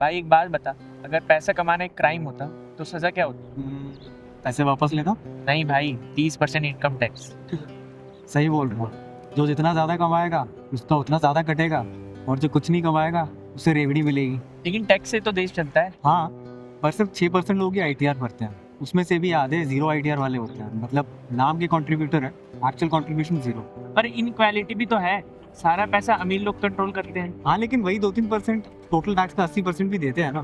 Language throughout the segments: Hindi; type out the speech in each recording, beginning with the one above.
भाई एक बात बता, अगर पैसा कमाना एक क्राइम होता तो सजा क्या होती? पैसे वापस लेना। नहीं भाई, 30% इनकम टैक्स। सही बोल रहा हूँ। जो जितना ज्यादा कमाएगा उसका उतना ज्यादा कटेगा, और जो कुछ नहीं कमाएगा उसे रेवड़ी मिलेगी। लेकिन टैक्स से तो देश चलता है। हाँ, पर सिर्फ 6% लोग ही ITR भरते हैं। उसमें से भी आधे जीरो ITR वाले होते हैं, मतलब नाम के कंट्रीब्यूटर है, एक्चुअल कंट्रीब्यूशन जीरो। पर इनक्वालिटी भी तो है, सारा पैसा अमीर लोग कंट्रोल करते हैं। हाँ, लेकिन वही 2-3% टोटल टैक्स का 80% भी देते हैं ना।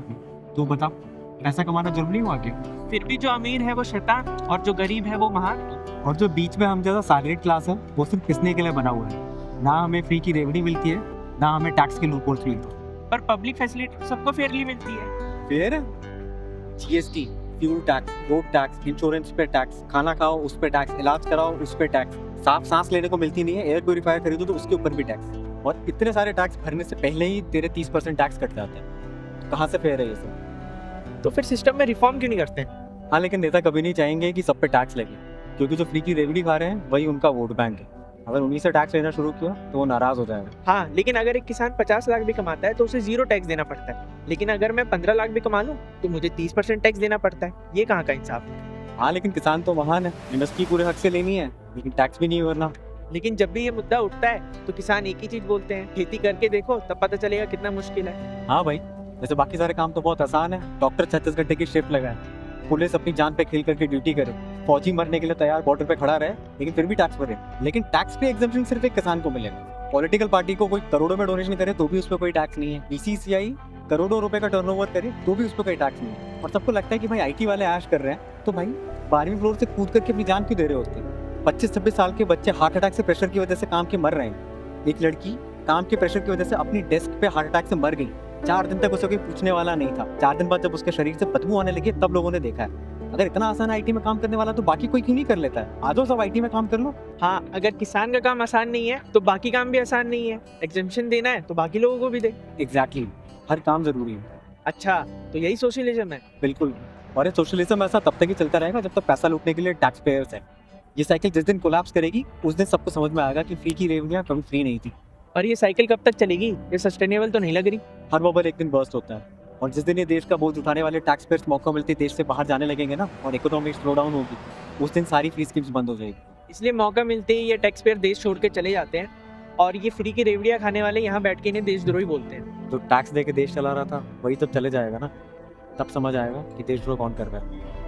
तो बता, पैसा कमाना जरूरी हुआ क्या? फिर भी जो अमीर है वो शैतान और जो गरीब है वो महान। और जो बीच में हम जैसा सैलरीड क्लास है वो सिर्फ पिसने के लिए बना हुआ है। ना हमें फ्री की रेवड़ी मिलती है, ना हमें टैक्स के लूपहोल्स मिलते हैं। पर पब्लिक फैसिलिटी सबको फेयरली मिलती है। फिर GST, fuel tax, road tax, insurance पे टैक्स, खाना खाओ उस पे टैक्स, इलाज कराओ उस पे टैक्स, साफ सांस लेने को मिलती नहीं है, एयर प्योरीफायर खरीदो तो उसके ऊपर भी टैक्स। और इतने सारे टैक्स भरने से पहले ही तेरे 30% टैक्स कट जाते हैं। कहाँ से फेयर है ये सब? तो फिर सिस्टम में रिफॉर्म क्यों नहीं करते हैं? हाँ, लेकिन नेता कभी नहीं चाहेंगे कि सब पे टैक्स लगे, क्योंकि जो फ्री की रेवड़ी खा रहे हैं वही उनका वोट बैंक है। अगर उन्हीं से टैक्स लेना शुरू किया तो वो नाराज हो जाएगा। हाँ, लेकिन अगर एक किसान 50 लाख भी कमाता है तो उसे जीरो टैक्स देना पड़ता है, लेकिन अगर मैं 15 लाख भी कमा लूँ तो मुझे 30% टैक्स देना पड़ता है। ये कहाँ का इंसाफ है? हाँ, लेकिन किसान तो महान है, इंडस्ट्री पूरे हक से लेनी है, लेकिन टैक्स भी नहीं भरना। लेकिन जब भी ये मुद्दा उठता है तो किसान एक ही चीज बोलते हैं, खेती करके देखो तब पता चलेगा कितना मुश्किल है। हाँ भाई, जैसे बाकी सारे काम तो बहुत आसान है। डॉक्टर 36 घंटे की शिफ्ट लगाए, पुलिस अपनी जान पे खेल करके ड्यूटी करे, फौजी मरने के लिए तैयार बॉर्डर पे खड़ा रहे, लेकिन फिर भी टैक्स भरे। लेकिन टैक्स पे एग्जम्पशन सिर्फ एक किसान को मिलेगा। पॉलिटिकल पार्टी को कोई करोड़ों में डोनेशन करे तो भी उस पर कोई टैक्स नहीं है। BCCI करोड़ों रुपए का टर्नओवर करे तो भी उस पर कोई टैक्स नहीं है। और सबको लगता है कि भाई IT वाले ऐश कर रहे हैं, तो भाई 12वीं फ्लोर से कूद करके अपनी जान क्यों दे रहे होते हैं? 25-26 साल के बच्चे हार्ट अटैक से प्रेशर की वजह से काम के मर रहे हैं। एक लड़की काम के प्रेशर की वजह से अपनी डेस्क पे हार्ट अटैक से मर गई। 4 दिन तक उसे कोई पूछने वाला नहीं था। 4 दिन बाद जब उसके शरीर से बदबू आने लगी तब लोगों ने देखा है। अगर इतना आसान है IT में काम करने वाला, तो बाकी कोई क्यों नहीं कर लेता है? आ जाओ सब IT में काम कर लो। हाँ, अगर किसान का काम आसान नहीं है तो बाकी काम भी आसान नहीं है। एग्जेम्पशन देना है तो बाकी लोगों को भी दे। एग्जैक्टली, हर काम जरूरी है। अच्छा, तो यही सोशलिज्म है? बिल्कुल। और ये सोशलिज्म ऐसा तब तक ही चलता रहेगा जब तक पैसा लूटने के लिए टैक्स पेयर्स है। ये साइकिल जिस दिन कोलैप्स करेगी उस दिन सबको समझ में आएगा कि फ्री की रेवड़ियां कभी फ्री नहीं थी। और ये साइकिल कब तक चलेगी? ये सस्टेनेबल तो नहीं लग रही। हर बबल एक दिन बर्स्ट होता है, और जिस दिन ये देश का बोझ उठाने वाले टैक्स पेयर्स मौका मिलते देश से बाहर जाने लगेंगे ना, और इकोनॉमिक स्लो डाउन होगी, उस दिन सारी फ्री स्कीम्स बंद हो जाएगी। इसलिए मौका मिलते ही ये टैक्स पेयर देश छोड़ के चले जाते हैं, और ये फ्री की रेवड़ियां खाने वाले यहाँ बैठ के इन्हें देशद्रोही बोलते हैं। जो टैक्स दे के देश चला रहा था वही तब चले जाएगा ना, तब समझ आएगा कि देशद्रोह कौन कर रहा है।